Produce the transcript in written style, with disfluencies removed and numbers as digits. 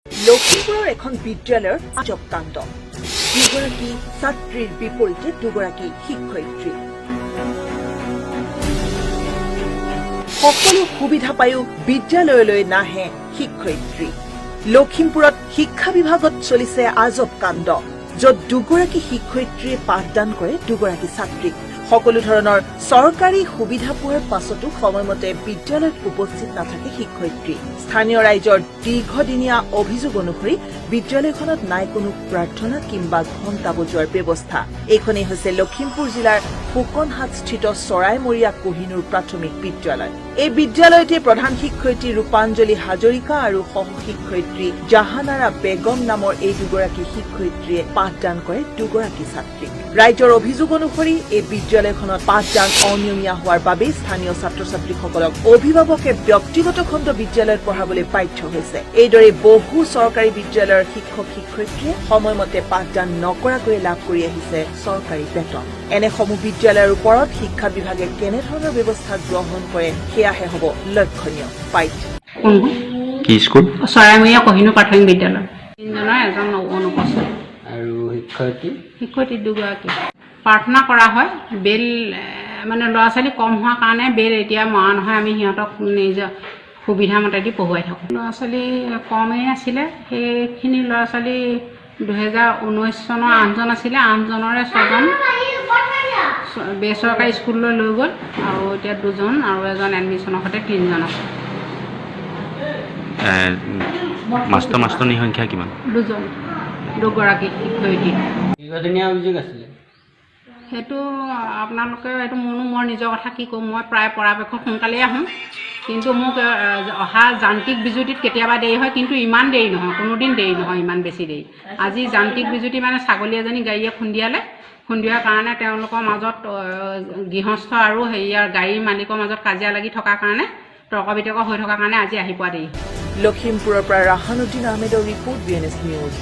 লখিমপুৰৰ এখন বিদ্যালয়ৰ আজব কাণ্ড। দুগৰাকী ছাত্ৰীৰ বিপৰীতে দুগৰাকী শিক্ষয়িত্ৰী। সকলো সুবিধা পায়ো বিদ্যালয়লৈ নাহে শিক্ষয়িত্ৰী। লখিমপুৰত শিক্ষা বিভাগত চলিছে আজব কাণ্ড, য'ত দুগৰাকী শিক্ষয়িত্ৰীয়ে পাঠদান কৰে দুগৰাকী ছাত্ৰীক। সকলো ধৰণৰ চৰকাৰী সুবিধা পোৱাৰ পাছতো সময়মতে বিদ্যালয়ত উপস্থিত নাথাকে শিক্ষয়িত্ৰী। স্থানীয় ৰাইজৰ দীৰ্ঘদিনীয়া অভিযোগ অনুসৰি বিদ্যালয়খনত নাই কোনো প্ৰাৰ্থনা কিংবা ঘণ্টা বজোৱাৰ ব্যৱস্থা। এইখনেই হৈছে লখিমপুৰ জিলাৰ ফুকনহাটস্থিত চৰাইমৰীয়া কোহিনুৰ প্ৰাথমিক বিদ্যালয়। এই বিদ্যালয়তে প্ৰধান শিক্ষয়িত্ৰী ৰূপাঞ্জলি হাজৰিকা আৰু সহ শিক্ষয়িত্ৰী জাহানাৰা বেগম নামৰ এই দুগৰাকী শিক্ষয়িত্ৰীয়ে পাঠদান কৰে দুগৰাকী ছাত্ৰীক। ৰাইজৰ অভিযোগ অনুসৰি এই বিদ্যালয়খনত পাঠদান অনিয়মীয়া হোৱাৰ বাবেই স্থানীয় ছাত্ৰ ছাত্ৰীসকলক অভিভাৱকে ব্যক্তিগত খণ্ড বিদ্যালয়ত পঢ়াবলৈ বাধ্য হৈছে। এইদৰে বহু চৰকাৰী বিদ্যালয়ৰ শিক্ষক শিক্ষয়িত্ৰীয়ে সময়মতে পাঠদান নকৰাকৈ লাভ কৰি আহিছে চৰকাৰী বেতন। এনেসমূহ বিদ্যালয়ৰ ওপৰত শিক্ষা বিভাগে কেনেধৰণৰ ব্যৱস্থা গ্ৰহণ কৰে সেয়াহে হ'ব লক্ষণীয়। কি স্কুল? চৰাইমৰীয়া কোহিনুৰ প্ৰাথমিক বিদ্যালয়। তিনিজনৰ এজন অনুপস্থিত আৰু শিক্ষয়িত্ৰী দুগৰাকী। প্ৰাৰ্থনা কৰা হয়, বেল মানে ল'ৰা ছোৱালী কম হোৱাৰ কাৰণে বেল এতিয়া মৰা নহয়, আমি সিহঁতক নিজৰ সুবিধা মতে দি পঢ়ুৱাই থাকোঁ। ল'ৰা ছোৱালী কমেই আছিলে, সেইখিনি ল'ৰা ছোৱালী 2019 চনৰ 8জন আছিলে, 8জনৰে 6জন বেচৰকাৰী স্কুললৈ লৈ গ'ল আৰু এতিয়া 2জন আৰু এজন এডমিশ্যনৰ সৈতে 3জন আছে। মাষ্টৰনীৰ সংখ্যা কিমান? 2জন, দুগৰাকী শিক্ষয়িত্ৰী। দীৰ্ঘদিনীয়া অভিযোগ আছিলে। সেইটো আপোনালোকে এইটো মোৰ নিজৰ কথা কি ক'ম, মই প্ৰায় পৰাপক্ষত সোনকালেই আহোঁ, কিন্তু মোক অহা যান্ত্ৰিক বিজুতিত কেতিয়াবা দেৰি হয়, কিন্তু ইমান দেৰি নহয়, কোনোদিন দেৰি নহয়, ইমান বেছি দেৰি। আজি যান্ত্ৰিক বিজুতি মানে ছাগলী এজনী গাড়ীয়ে খুন্দিওৱাৰ কাৰণে তেওঁলোকৰ মাজত গৃহস্থ আৰু হেৰিয়াৰ গাড়ীৰ মালিকৰ মাজত কাজিয়া লাগি থকাৰ কাৰণে তৰ্ক বিতৰ্ক হৈ থকাৰ কাৰণে আজি আহি পোৱা দেৰি। লখিমপুৰৰ পৰা ৰাহানুদ্দিন আহমেদৰ ৰিপৰ্ট, BNS নিউজ।